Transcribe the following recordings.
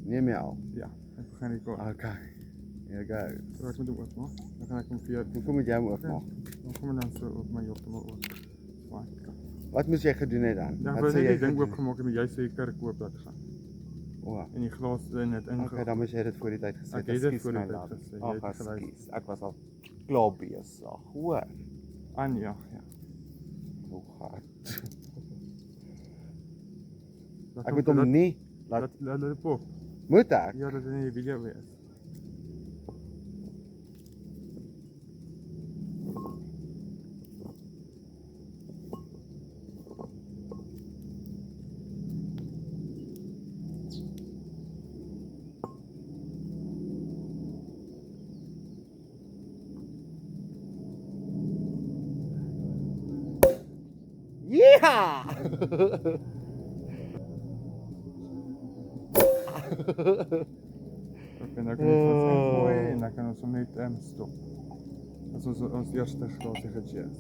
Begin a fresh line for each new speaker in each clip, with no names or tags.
Neem jy al?
Ja, ek begin rekord.
Okay. Here we go.
So ek moet hom oopmaak. Dan kan ek hom vir jou.
Hoekom moet jy hom oopmaak?
Dan kom hy dan so op my heeltemal oop. Fyn.
Wat moes jy gedoen het dan?
Ja, ek
Wat
wou
sê
net
jy
die ding
gedoen?
oopgemaak en jy sê die kurk oop laat gaan.
O,
En die glas in het ingegooi.
okay, dan moes jy dit voor die tyd gesê
Ek
het.
het dit
Ekskuus
voor die
my
tyd
love.
gesê, jy
Ag,
het geluister.
ekskuus. Ek was al klaar besig. Hoor.
Anja, ja.
Hoe gaan?
Laat
Ek moet hom nie laat
laat dit pop.
moet ek?
Ja, dat is in die video wees.
Ja!
Ek kan ook net wat ingooi en dan kan ons hom net stop. Dat is ons eerste glasie gecheers.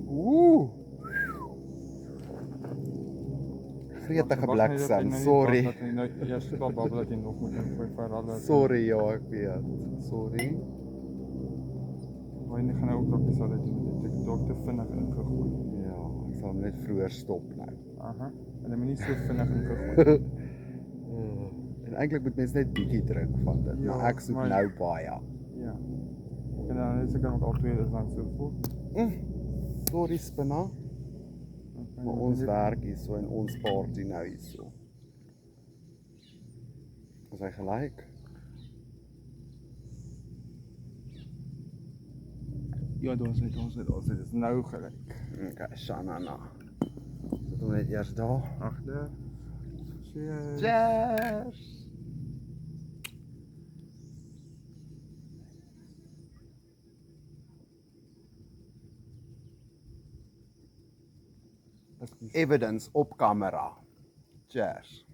Ooh. Gretige bliksem, sorry.
Ja, skip al babbel dat jy nog moet ingooi vir alles.
Sorry, ja, ek weet. Sorry.
Maar jy gaan nou ook dalk nie sal dit doen. Ek het dalk te vinnig ingegooi.
Ja, ek sal hom net vroeër stop nou.
Aha. En dan moet nie so vinnig ingegooi.
En eintlik moet mens net bietjie druk van dit,
Ja,
maar ek soek
maar-
nou baie.
Ja. En dan is ek dan ook al twee is dan so vol.
Sorry Spinna, maar ons werk hierso en ons party nou hierso. Is hy gelyk?
Ja, daar's dit is nou gelyk.
Okay, Shanana. Sit hom net eers daar.
Agter. Cheers.
Cheers! Evidence op kamera. Cheers.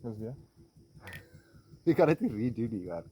Dis weer.
Jy kan dit nie redo nie, hoor.